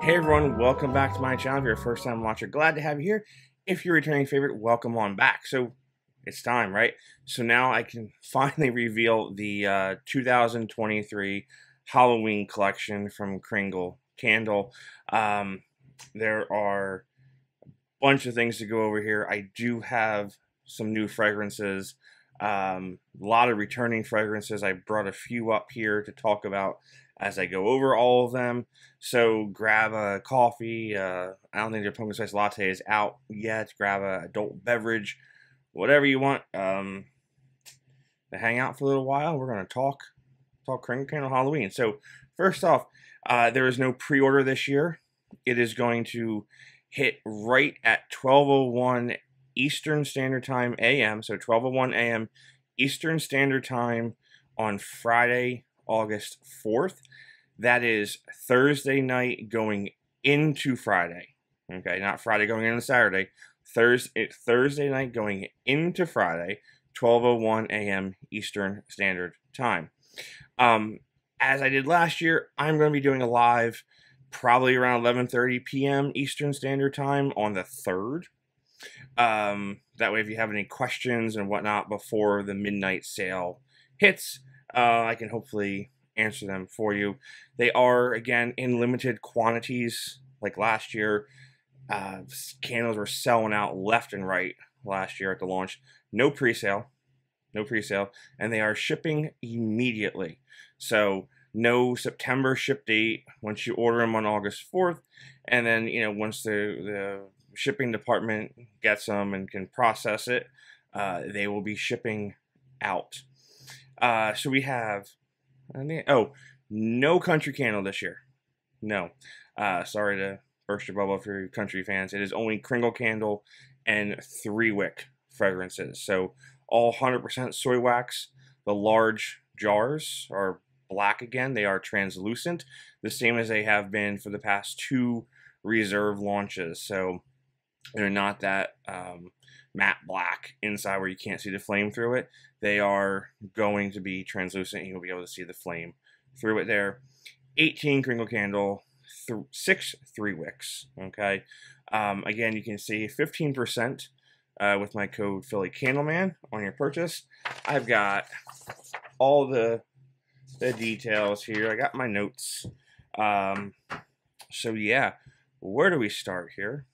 Hey everyone, welcome back to my channel. If you're a first time watcher, glad to have you here. If you're a returning favorite, welcome on back. So it's time, right? So now I can finally reveal the 2023 Halloween collection from Kringle Candle. There are a bunch of things to go over here. I do have some new fragrances, a lot of returning fragrances. I brought a few up here to talk about as I go over all of them. So grab a coffee. I don't think the pumpkin spice latte is out yet. Grab a adult beverage, whatever you want. To hang out for a little while. We're gonna talk Kringle Candle Halloween. So first off, there is no pre-order this year. It is going to hit right at 12:01 Eastern Standard Time AM. So 12:01 AM Eastern Standard Time on Friday, August 4th. That is Thursday night going into Friday. Okay, not Friday going into Saturday. Thursday night going into Friday, 12:01 AM Eastern Standard Time. As I did last year, I'm going to be doing a live probably around 11:30 p.m. Eastern Standard Time on the 3rd. That way, if you have any questions and whatnot before the midnight sale hits, I can hopefully answer them for you. They are, again, in limited quantities. Like last year, candles were selling out left and right last year at the launch. No pre-sale, and they are shipping immediately. So no September ship date once you order them on August 4th, and then once the shipping department gets them and can process it, they will be shipping out. So we have, no country candle this year. No. Sorry to burst your bubble for your country fans. It is only Kringle Candle and 3 Wick Fragrances. So all 100% soy wax. The large jars are black again. They are translucent, the same as they have been for the past 2 reserve launches. So they're not that matte black inside where you can't see the flame through it. They are going to be translucent. You'll be able to see the flame through it there. 18 Kringle Candle, 6 3 Wicks. Okay. Again, you can save 15% with my code phillycandleman on your purchase. I've got all the details here. I got my notes. So yeah, where do we start here?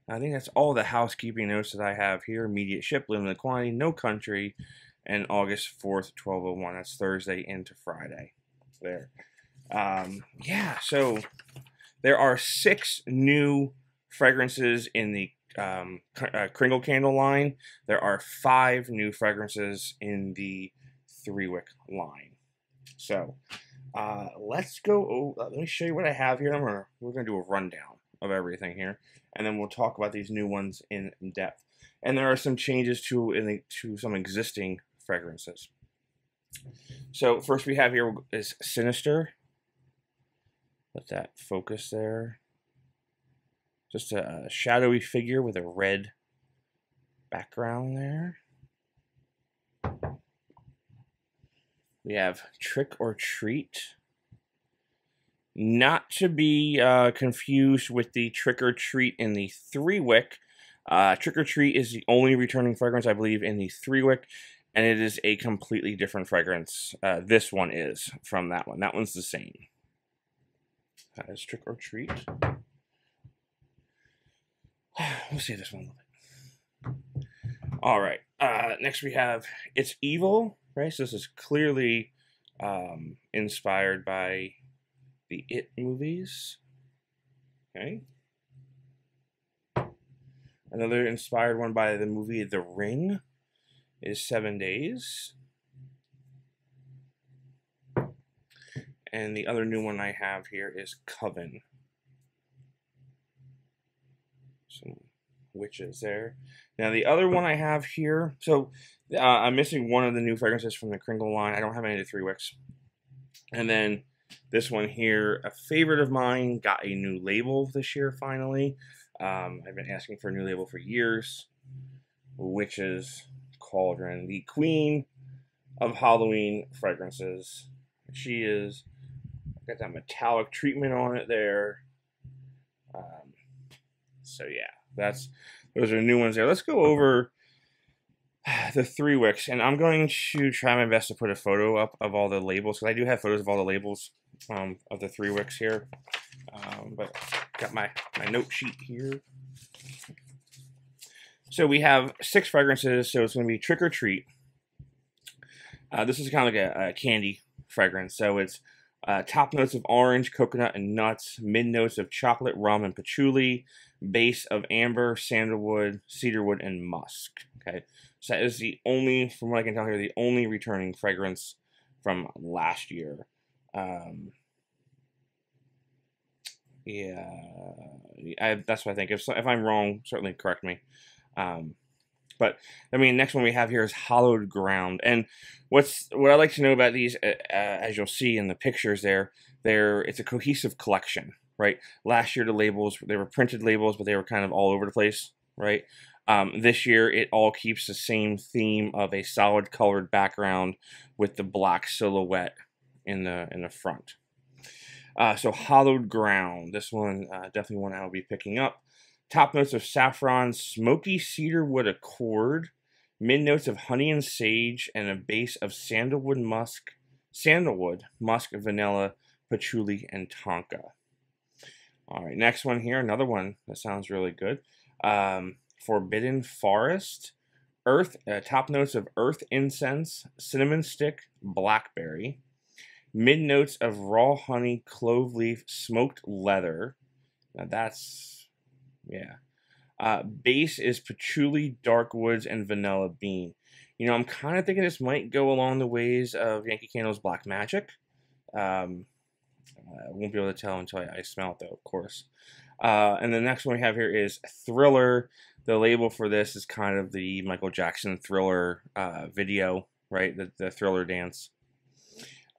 I think that's all the housekeeping notes that I have here. Immediate ship, limited quantity, no country, and August 4th, 12:01. That's Thursday into Friday. There. Yeah, so there are 6 new fragrances in the Kringle Candle line. There are 5 new fragrances in the 3 Wick line. So let's go. Let me show you what I have here. We're gonna do a rundown of everything here, and then we'll talk about these new ones in depth. And there are some changes to some existing fragrances. So first we have here is Sinister. Let that focus there. Just a shadowy figure with a red background there. We have Trick or Treat. Not to be confused with the Trick or Treat in the 3 Wick. Trick or Treat is the only returning fragrance, I believe, in the 3 Wick, and it is a completely different fragrance. This one is from that one. That one's the same. That is Trick or Treat. We'll see this one a little bit. All right. Next we have It's Evil. Right. So this is clearly inspired by the It movies. Okay. Another inspired one by the movie The Ring is 7 Days. And the other new one I have here is Coven. Some witches there. Now the other one I have here, so I'm missing one of the new fragrances from the Kringle line. I don't have any of the 3 Wicks. And then this one here, a favorite of mine, got a new label this year finally. I've been asking for a new label for years, which is Cauldron, the queen of Halloween fragrances. She is got that metallic treatment on it there. So yeah, those are new ones there. Let's go over the 3 wicks, and I'm going to try my best to put a photo up of all the labels, because I do have photos of all the labels of the 3 wicks here. But got my note sheet here. So we have 6 fragrances, so it's going to be Trick or Treat. This is kind of like a candy fragrance, so it's top notes of orange, coconut, and nuts, mid notes of chocolate, rum, and patchouli, base of amber, sandalwood, cedarwood, and musk. Okay, so that is the only, from what I can tell here, the only returning fragrance from last year. Yeah, that's what I think. If I'm wrong, certainly correct me. But I mean, next one we have here is Hallowed Ground, and what I like to know about these, as you'll see in the pictures it's a cohesive collection, right? Last year the labels, they were printed labels, but they were kind of all over the place, right? This year it all keeps the same theme of a solid colored background with the black silhouette in the front. So Hallowed Ground, this one definitely one I will be picking up. Top notes of saffron, smoky cedarwood accord, mid notes of honey and sage, and a base of sandalwood, musk, vanilla, patchouli, and tonka. All right, next one here, another one that sounds really good. Forbidden Forest, top notes of earth incense, cinnamon stick, blackberry, mid notes of raw honey, clove leaf, smoked leather. Now that's, yeah. Base is patchouli, dark woods, and vanilla bean. You know, I'm kind of thinking this might go along the ways of Yankee Candle's Black Magic. I won't be able to tell until I smell it, though, of course. And the next one we have here is Thriller. The label for this is kind of the Michael Jackson Thriller video, right? The Thriller dance.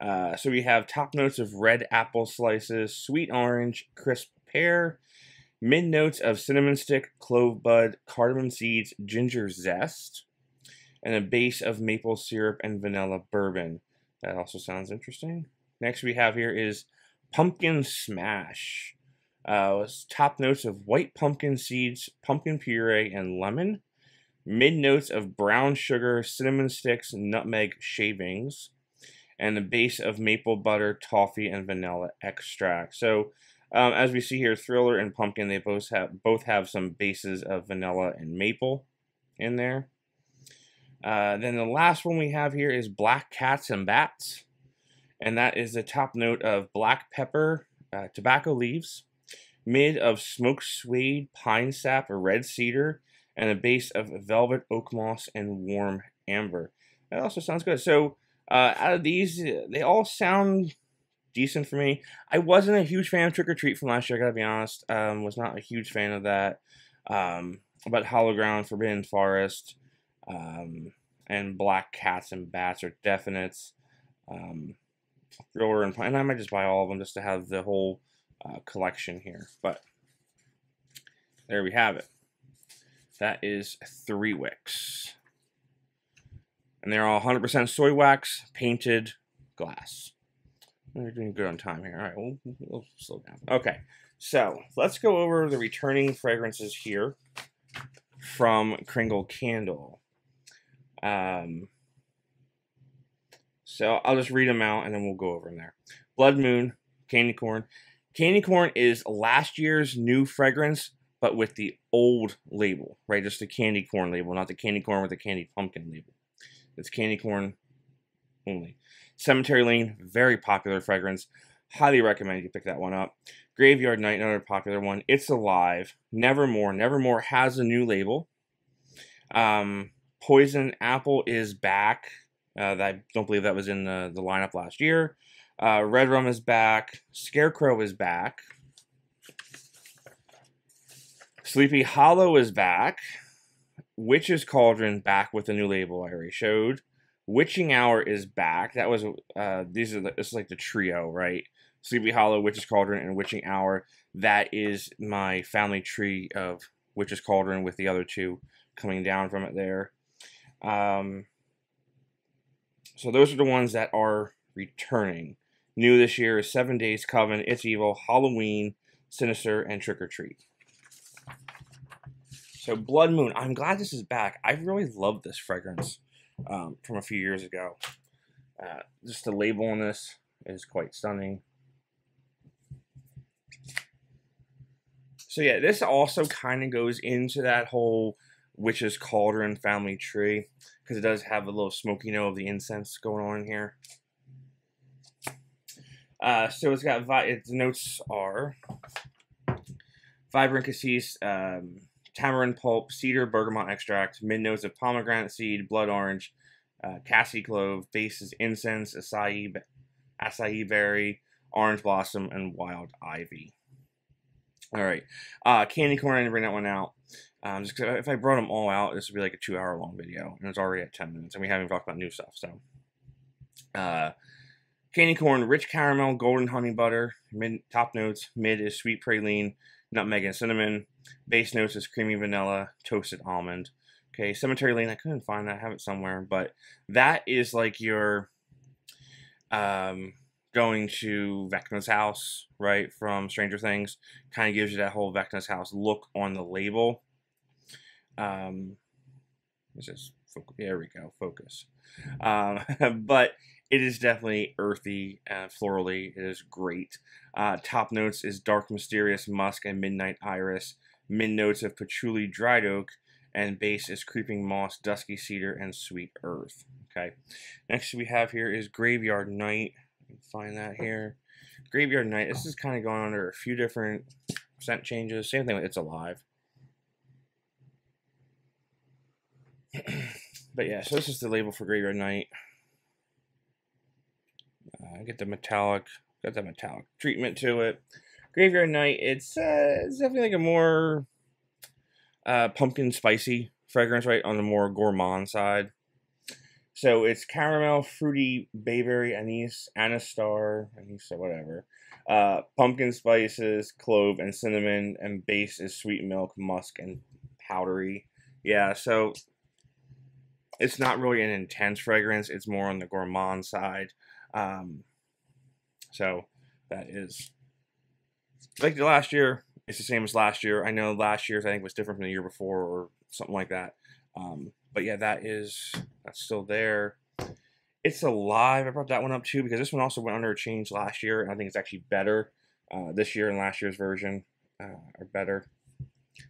So we have top notes of red apple slices, sweet orange, crisp pear, mid notes of cinnamon stick, clove bud, cardamom seeds, ginger zest, and a base of maple syrup and vanilla bourbon. That also sounds interesting. Next we have here is Pumpkin Smash. Top notes of white pumpkin seeds, pumpkin puree, and lemon. Mid notes of brown sugar, cinnamon sticks, nutmeg shavings, and a base of maple butter, toffee, and vanilla extract. So as we see here, Thriller and Pumpkin, they both have some bases of vanilla and maple in there. Then the last one we have here is Black Cats and Bats, and that is the top note of black pepper, tobacco leaves, mid of smoked suede, pine sap, or red cedar, and a base of velvet oak moss and warm amber. That also sounds good. So out of these, they all sound decent for me. I wasn't a huge fan of Trick or Treat from last year, I gotta be honest. Was not a huge fan of that. But Hallowed Ground, Forbidden Forest, and Black Cats and Bats are definites. Thriller and I might just buy all of them just to have the whole collection here. But there we have it. That is 3 wicks. And they're all 100% soy wax, painted glass. We're doing good on time here. All right, we'll slow down. Okay, so let's go over the returning fragrances here from Kringle Candle. So I'll just read them out and then we'll go over them there. Blood Moon, Candy Corn. Candy Corn is last year's new fragrance, but with the old label, right? Just the Candy Corn label, not the Candy Corn with the Candy Pumpkin label. It's Candy Corn only. Cemetery Lane, very popular fragrance. Highly recommend you pick that one up. Graveyard Night, another popular one. It's Alive. Nevermore. Nevermore has a new label. Poison Apple is back. I don't believe that was in the lineup last year. Redrum is back. Scarecrow is back. Sleepy Hollow is back. Witch's Cauldron back with a new label I already showed. Witching Hour is back. That was this is like the trio, right? Sleepy Hollow, Witch's Cauldron, and Witching Hour. That is my family tree of Witch's Cauldron with the other two coming down from it there. So those are the ones that are returning. New this year is 7 Days Coven, It's Evil, Halloween, Sinister, and Trick or Treat. So Blood Moon, I'm glad this is back. I really love this fragrance from a few years ago. Just the label on this is quite stunning. So yeah, this also kind of goes into that whole Witch's Cauldron family tree, because it does have a little smoky note of the incense going on in here. So it's got, its notes are vibrant cassis, tamarind pulp, cedar, bergamot extract, mid notes of pomegranate seed, blood orange, cassie clove, base is incense, acai berry, orange blossom, and wild ivy. All right, candy corn, I didn't bring that one out. Just if I brought them all out, this would be like a 2-hour long video, and it's already at 10 minutes, and we haven't talked about new stuff. So, candy corn, rich caramel, golden honey butter. Top notes, mid is sweet praline, nutmeg and cinnamon. Base notes is creamy vanilla, toasted almond. Okay, Cemetery Lane, I couldn't find that, I have it somewhere, but that is like your going to Vecna's house, right, from Stranger Things. Kind of gives you that whole Vecna's house look on the label. Just there we go, focus. But it is definitely earthy and florally. It is great. Top notes is dark mysterious musk and midnight iris. Mid notes of patchouli, dried oak, and base is creeping moss, dusky cedar, and sweet earth. Okay. Next we have here is Graveyard Night. Find that here. Graveyard Night. This is kind of going under a few different scent changes. Same thing with It's Alive. But yeah, so this is the label for Graveyard Night. Get the metallic, got that metallic treatment to it. Graveyard Night, it's definitely like a more pumpkin spicy fragrance, right, on the more gourmand side. So it's caramel, fruity, bayberry, anise, star, whatever. Pumpkin spices, clove, and cinnamon, and base is sweet milk, musk, and powdery. Yeah, so it's not really an intense fragrance. It's more on the gourmand side. So that is like the last year. It's the same as last year. I know last year's I think was different from the year before or something like that. But yeah, that's still there. It's Alive. I brought that one up too because this one also went under a change last year, and I think it's actually better this year, and last year's version are better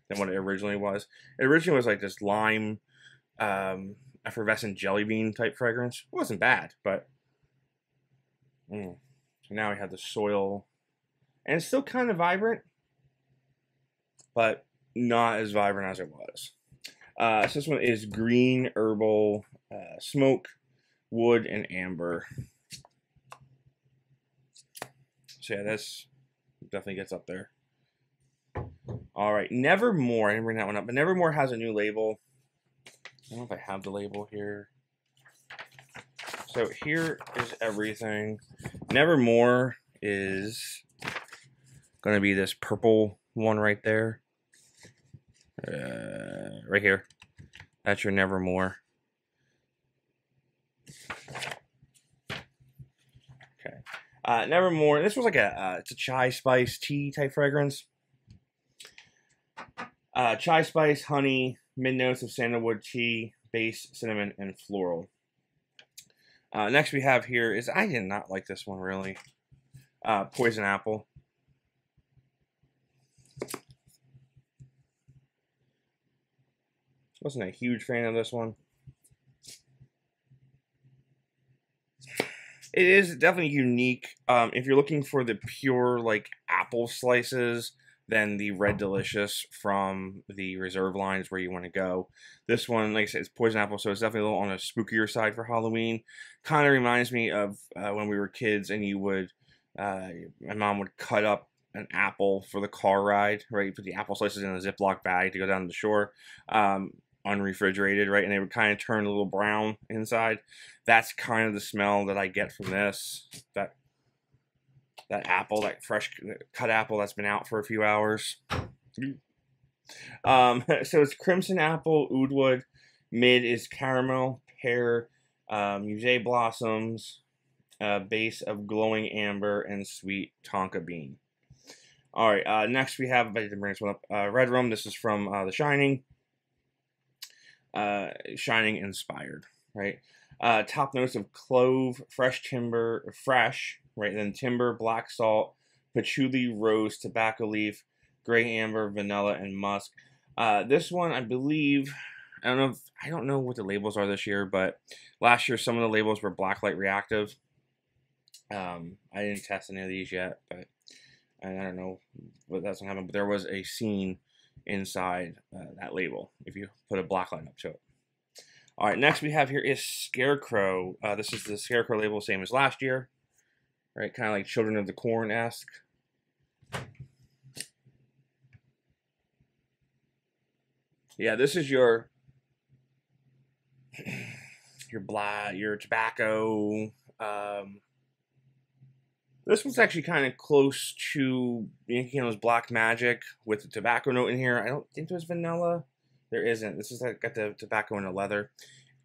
than what it originally was. It originally was like this lime, effervescent jelly bean type fragrance. It wasn't bad, but so now we have the soil, and it's still kind of vibrant, but not as vibrant as it was. So this one is green, herbal, smoke, wood, and amber. So yeah, this definitely gets up there. All right, Nevermore. I didn't bring that one up, but Nevermore has a new label. I don't know if I have the label here. So here is everything. Nevermore is going to be this purple one right there. Right here. That's your Nevermore. Okay. Nevermore. This was like it's a chai spice tea type fragrance. Chai spice, honey, mid notes of sandalwood tea, base, cinnamon, and floral. Next we have here is, I did not like this one really. Poison apple. Wasn't a huge fan of this one. It is definitely unique. If you're looking for the pure like apple slices, then the Red Delicious from the Reserve line is where you want to go. This one, like I said, it's poison apple, so it's definitely a little on a spookier side for Halloween. Kind of reminds me of when we were kids and you would, my mom would cut up an apple for the car ride, right? You put the apple slices in a Ziploc bag to go down to the shore, unrefrigerated, right? And they would kind of turn a little brown inside. That's kind of the smell that I get from this. That apple, that fresh cut apple that's been out for a few hours. So it's crimson apple, oud wood. Mid is caramel, pear, musée blossoms, base of glowing amber, and sweet tonka bean. All right, next we have, I didn't bring this one up, Redrum. This is from The Shining. Shining inspired, right? Top notes of clove, fresh timber, right? And then timber, black salt, patchouli, rose, tobacco leaf, gray amber, vanilla, and musk. This one, I believe, I don't know what the labels are this year, but last year some of the labels were blacklight reactive. I didn't test any of these yet, but I don't know what that's gonna happen. But there was a scene inside that label if you put a black light up to it. All right, next we have here is Scarecrow. This is the Scarecrow label, same as last year, right? Kind of like Children of the Corn-esque. Yeah, this is your tobacco. This one's actually kind of close to Yankee Candle's Black Magic with the tobacco note in here. I don't think there's vanilla. There isn't. This is got the tobacco and the leather.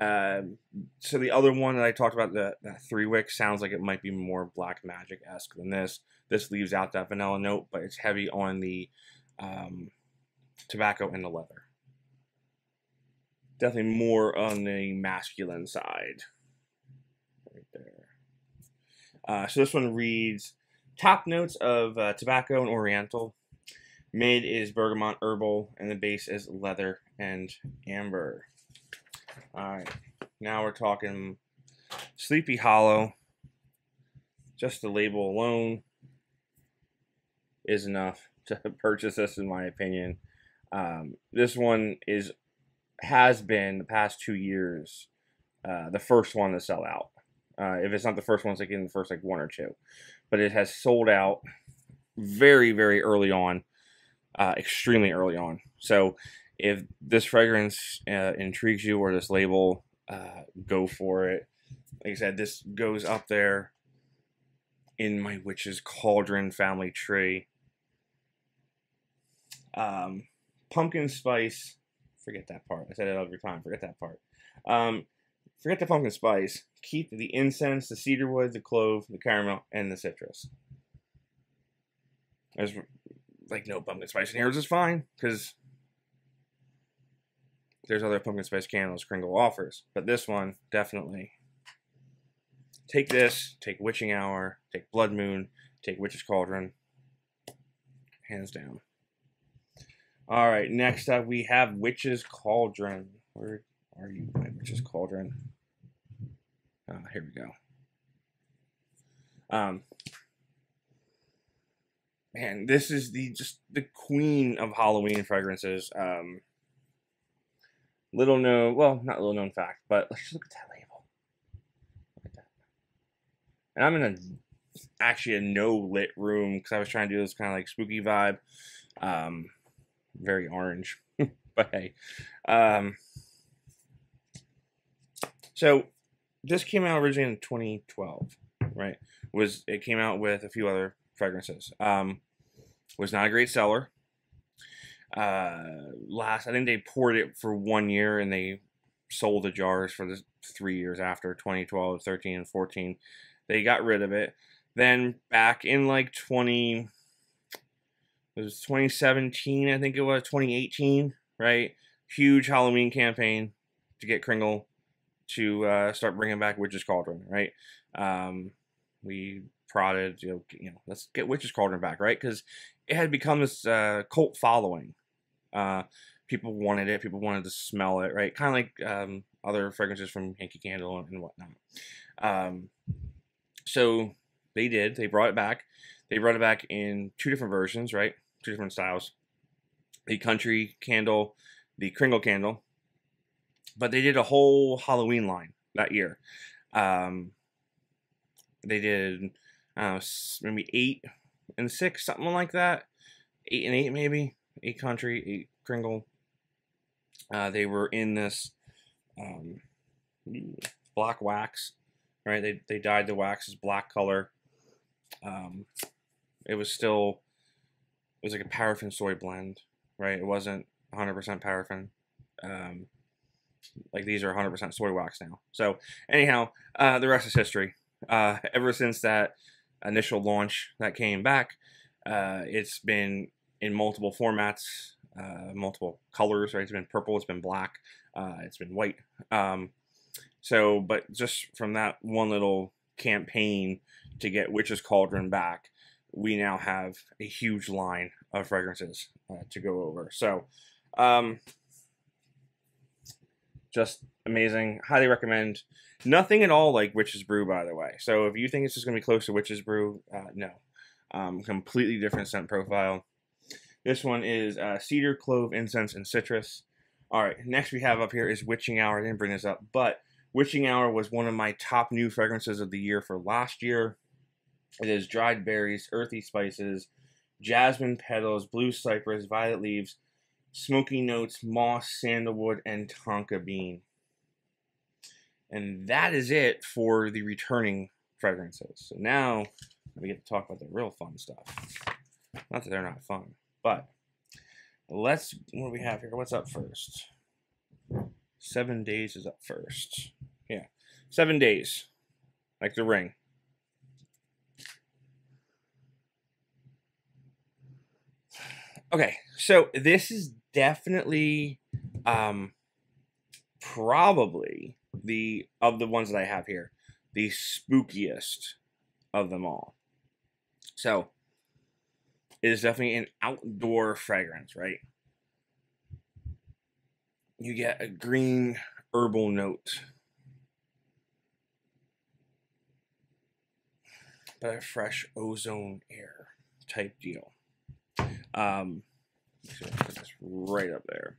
So the other one that I talked about, that 3-wick, sounds like it might be more Black Magic-esque than this. This leaves out that vanilla note, but it's heavy on the tobacco and the leather. Definitely more on the masculine side. Right there. So this one reads, top notes of tobacco and oriental. Mid is bergamot herbal, and the base is leather and amber. Alright, now we're talking Sleepy Hollow. Just the label alone is enough to purchase this, in my opinion. This one has been, the past 2 years, the first one to sell out. If it's not the first one, it's like in the first like 1 or 2. But it has sold out very, very early on. Extremely early on. So if this fragrance intrigues you, or this label, go for it. Like I said, this goes up there in my witch's cauldron family tree. Pumpkin spice. Forget that part. I said it every time. Forget that part. Forget the pumpkin spice. Keep the incense, the cedarwood, the clove, the caramel, and the citrus. There's like no pumpkin spice in here, which is fine, because there's other pumpkin spice candles Kringle offers. But this one, definitely. Take this, take Witching Hour, take Blood Moon, take Witch's Cauldron. Hands down. Alright, next up we have Witch's Cauldron. Where are you, my Witch's Cauldron? Here we go. Man, this is just the queen of Halloween fragrances. Little known, well, not little known fact, but let's just look at that label. Look at that. And I'm in actually a no lit room because I was trying to do this kind of like spooky vibe. Very orange, but hey. So this came out originally in 2012, right? It came out with a few other fragrances. Was not a great seller. I think they poured it for 1 year and they sold the jars for the 3 years after, 2012, 13, and 14. They got rid of it. Then back in like 2017, I think it was 2018, right? Huge Halloween campaign to get Kringle to start bringing back Witch's Cauldron, right? We prodded, let's get Witch's Cauldron back, right? Because it had become this cult following. People wanted it. People wanted to smell it, right? Kind of like other fragrances from Yankee Candle and whatnot. So they did. They brought it back. They brought it back in 2 different versions, right? 2 different styles. The Country Candle, the Kringle Candle. But they did a whole Halloween line that year. They did maybe 8 and 6, something like that. 8 and 8 maybe. 8 Country, 8 Kringle. They were in this black wax, right? They dyed the wax as black color. It was like a paraffin soy blend, right? It wasn't 100% paraffin. Like these are 100% soy wax now. So anyhow, the rest is history. Ever since that initial launch that came back, It's been in multiple formats, multiple colors, right? It's been purple, it's been black, it's been white. But just from that one little campaign to get Witch's Cauldron back, we now have a huge line of fragrances to go over. So, just amazing. Highly recommend. Nothing at all like Witch's Brew, by the way. So if you think it's just going to be close to Witch's Brew, no. Completely different scent profile. This one is cedar, clove, incense, and citrus. All right, next we have up here is Witching Hour. I didn't bring this up, but Witching Hour was one of my top new fragrances of the year for last year. It is dried berries, earthy spices, jasmine petals, blue cypress, violet leaves, smoky notes, moss, sandalwood, and tonka bean. And that is it for the returning fragrances. So now we get to talk about the real fun stuff. Not that they're not fun, but what do we have here? What's up first? 7 Days is up first. Yeah, 7 Days, like the ring. Okay, so this is definitely probably of the ones that I have here, the spookiest of them all. So it is definitely an outdoor fragrance, right? You get a green herbal note, but a fresh ozone air type deal. So put this right up there.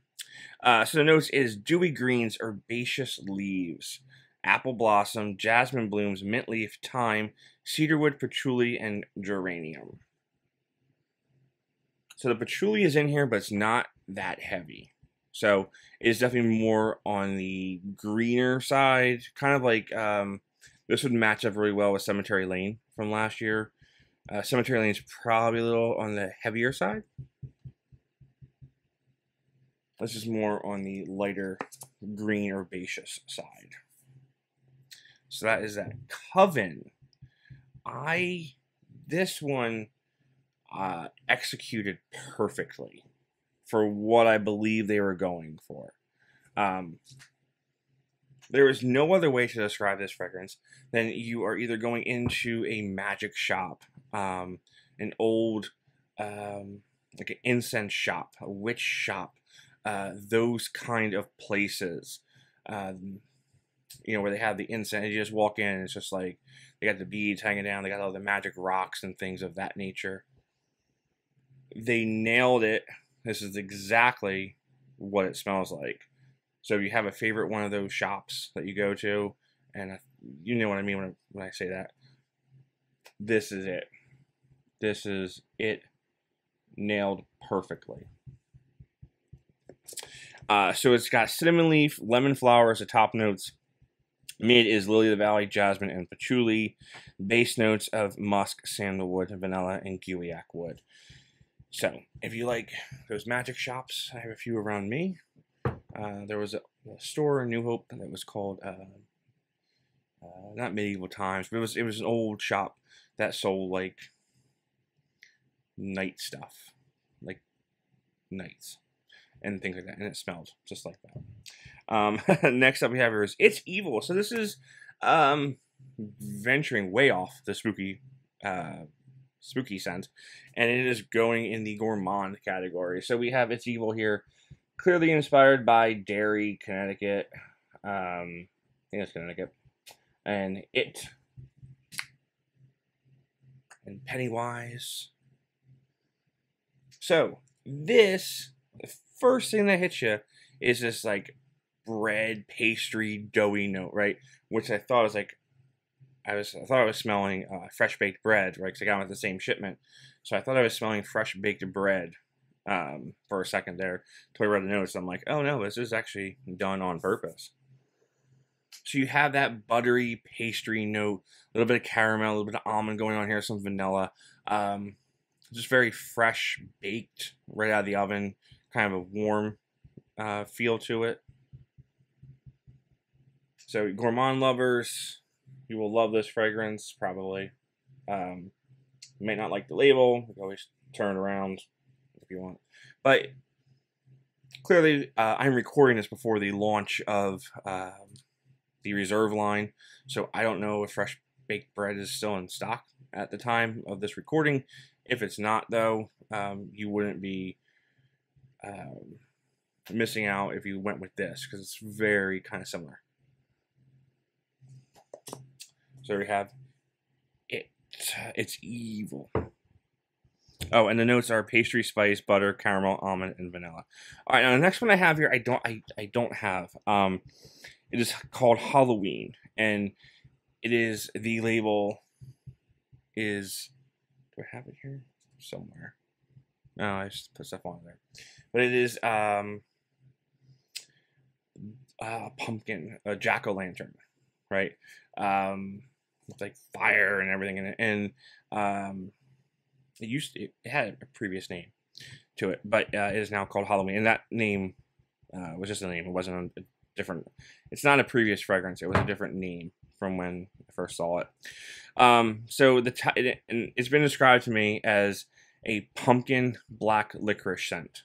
So the notes is dewy greens, herbaceous leaves, apple blossom, jasmine blooms, mint leaf, thyme, cedarwood, patchouli, and geranium. So the patchouli is in here, but it's not that heavy. So it's definitely more on the greener side, kind of like this would match up really well with Cemetery Lane from last year. Cemetery Lane is probably a little on the heavier side. This is more on the lighter green herbaceous side. So that is that. Coven. This one executed perfectly for what I believe they were going for. There is no other way to describe this fragrance than you are either going into a magic shop, an old, like an incense shop, a witch shop, those kind of places, where they have the incense. You just walk in and it's just like, they got the beads hanging down, they got all the magic rocks and things of that nature. They nailed it. This is exactly what it smells like. So if you have a favorite one of those shops that you go to, and you know what I mean when I say that, this is it. This is it nailed perfectly. So it's got cinnamon leaf, lemon flower as the top notes. Mid is lily of the valley, jasmine, and patchouli. Base notes of musk, sandalwood, vanilla, and gewiac wood. So if you like those magic shops, I have a few around me. There was a store in New Hope that was called not Medieval Times, but it was an old shop that sold like night stuff, like nights and things like that, and it smelled just like that. Next up we have here is It's Evil. So this is venturing way off the spooky scent, and it is going in the gourmand category. So we have It's Evil here, clearly inspired by Derry, Connecticut. I think it's Connecticut. And It. And Pennywise. So, the first thing that hits you is this, like, bread, pastry, doughy note, right? Which I thought was, like, I thought I was smelling fresh baked bread, right? Because I got them with the same shipment. So I thought I was smelling fresh baked bread for a second there. Until I read the notes, I'm like, oh no, this is actually done on purpose. So you have that buttery pastry note, a little bit of caramel, a little bit of almond going on here, some vanilla. Just very fresh baked right out of the oven, kind of a warm feel to it. So gourmand lovers, you will love this fragrance, probably. You might not like the label. You can always turn it around if you want. But clearly, I'm recording this before the launch of the Reserve line, so I don't know if fresh baked bread is still in stock at the time of this recording. If it's not, though, you wouldn't be missing out if you went with this, because it's very kind of similar. So we have it. It's evil. Oh, and the notes are pastry, spice, butter, caramel, almond, and vanilla. All right, now the next one I have here, I don't have. It is called Halloween, and it is, the label is, do I have it here somewhere? No, I just put stuff on there. But it is pumpkin, a jack-o'-lantern, right? With like fire and everything in it, and it had a previous name to it, but it is now called Halloween, and that name was just a name. It wasn't a different. It's not a previous fragrance. It was a different name from when I first saw it. So and it's been described to me as a pumpkin black licorice scent.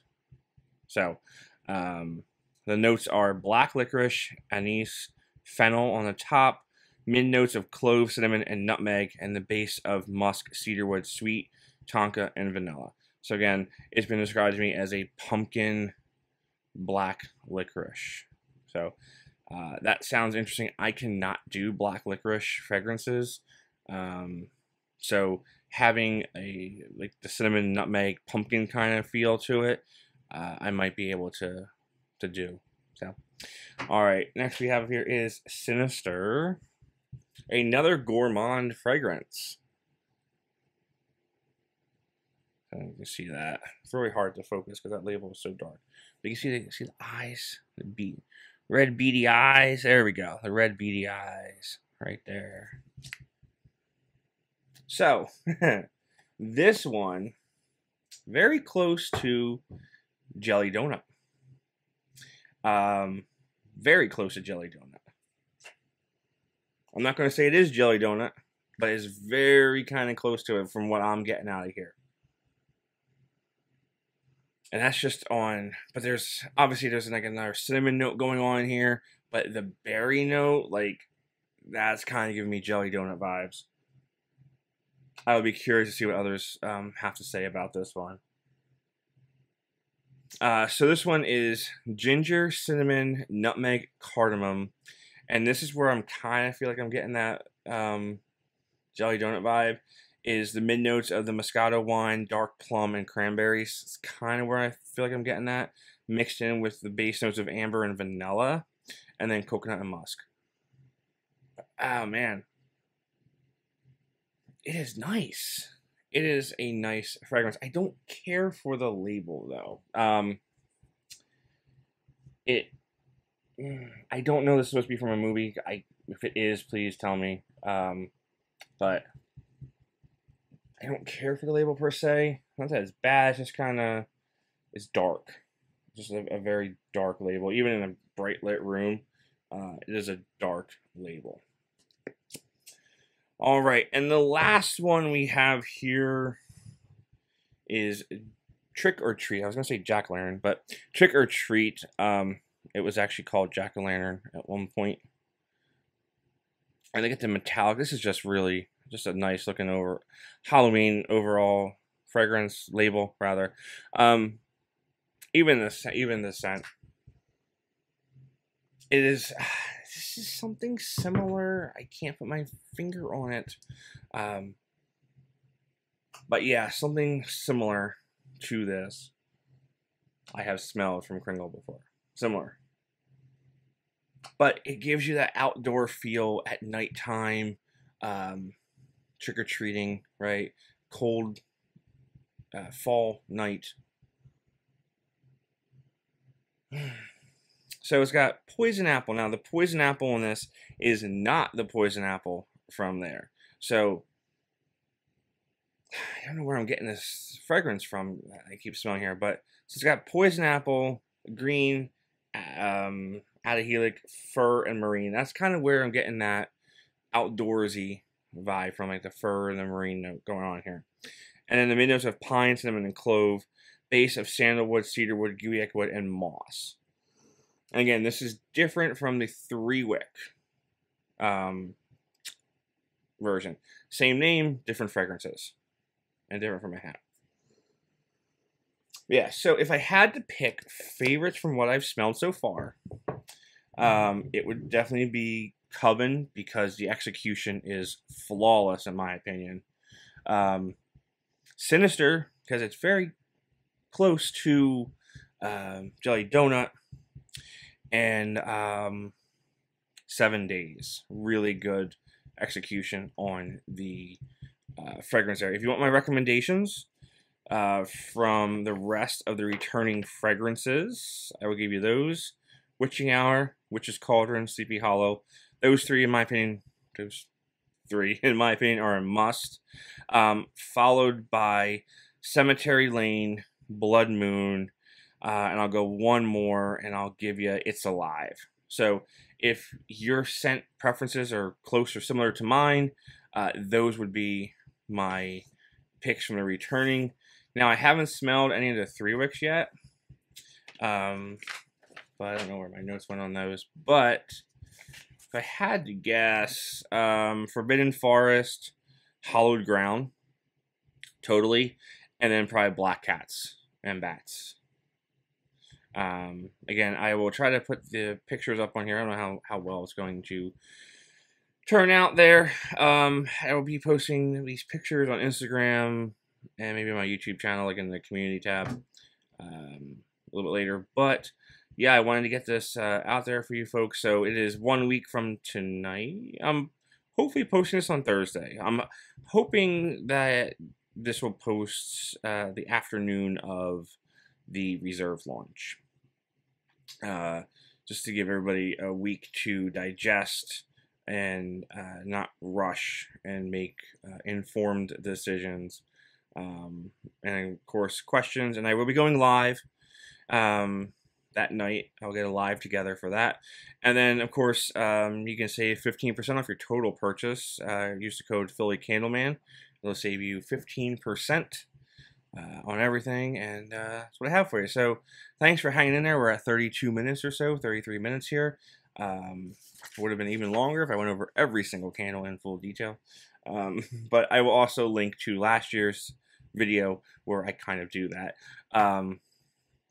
So the notes are black licorice, anise, fennel on the top, mid notes of clove, cinnamon, and nutmeg, and the base of musk, cedarwood, sweet, tonka, and vanilla. So again, it's been described to me as a pumpkin black licorice. So that sounds interesting. I cannot do black licorice fragrances. So having like the cinnamon, nutmeg, pumpkin kind of feel to it, I might be able to do. So, all right, next we have here is Sinister, another gourmand fragrance. You can see that. It's really hard to focus because that label is so dark. But you see the eyes, the red beady eyes. There we go. The red beady eyes right there. So this one, very close to Jelly Donut. Very close to Jelly Donut. I'm not going to say it is Jelly Donut, but it's very kind of close to it from what I'm getting out of here. And that's just on, but there's like another cinnamon note going on here, but the berry note, like, that's kind of giving me Jelly Donut vibes. I would be curious to see what others have to say about this one. So this one is ginger, cinnamon, nutmeg, cardamom, and this is where I'm kind of feel like I'm getting that Jelly Donut vibe. Is the mid notes of the Moscato wine, dark plum, and cranberries. It's kind of where I feel like I'm getting that, mixed in with the base notes of amber and vanilla, and then coconut and musk. Oh man, it is nice. It is a nice fragrance. I don't care for the label though. I don't know this is supposed to be from a movie. If it is, please tell me. But I don't care for the label per se. Not that it's bad. It's just kind of, it's dark. Just a very dark label. Even in a bright lit room, it is a dark label. All right, and the last one we have here is Trick or Treat. I was gonna say Jack-o'-lantern, but Trick or Treat. It was actually called Jack-o'-lantern at one point. I think it's the metallic. This is just really just a nice looking Halloween overall fragrance label, rather. Even the scent. It is. This is something similar. I can't put my finger on it. But yeah, something similar to this. I have smelled from Kringle before. Similar. But it gives you that outdoor feel at nighttime, trick-or-treating, right? Cold fall night. So it's got poison apple. Now, the poison apple in this is not the poison apple from there. So I don't know where I'm getting this fragrance from. I keep smelling here, but so it's got poison apple, green, adahelic, fir, and marine. That's kind of where I'm getting that outdoorsy vibe from like the fur and the marine note going on here. And then the mid notes of pine, cinnamon, and clove. Base of sandalwood, cedarwood, gooey wood, and moss. And again, this is different from the 3-wick version. Same name, different fragrances. And different from a hat. Yeah, so if I had to pick favorites from what I've smelled so far, it would definitely be Coven, because the execution is flawless in my opinion. Sinister, because it's very close to Jelly Donut, and 7 Days. Really good execution on the fragrance area. If you want my recommendations from the rest of the returning fragrances, I will give you those. Witching Hour, Witch's Cauldron, Sleepy Hollow. Those three, in my opinion, are a must. Followed by Cemetery Lane, Blood Moon, and I'll go one more, and I'll give you It's Alive. So if your scent preferences are close or similar to mine, those would be my picks from the returning. Now, I haven't smelled any of the 3-wicks yet, but I don't know where my notes went on those. But if I had to guess, Forbidden Forest, Hallowed Ground, totally, and then probably Black Cats and Bats. Again, I will try to put the pictures up on here. I don't know how well it's going to turn out there. I will be posting these pictures on Instagram and maybe my YouTube channel, like in the community tab, a little bit later. But yeah, I wanted to get this out there for you folks. So it is 1 week from tonight. I'm hopefully posting this on Thursday. I'm hoping that this will post the afternoon of the reserve launch, just to give everybody a week to digest and not rush and make informed decisions, and of course questions. And I will be going live that night. I'll get a live together for that. And then of course you can save 15% off your total purchase. Use the code phillycandleman. It'll save you 15% on everything, and that's what I have for you. So thanks for hanging in there. We're at 32 minutes or so, 33 minutes here. Would have been even longer if I went over every single candle in full detail. But I will also link to last year's video where I kind of do that.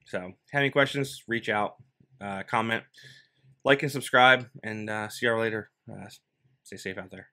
So have any questions, reach out, comment, like and subscribe, and see you all later. Stay safe out there.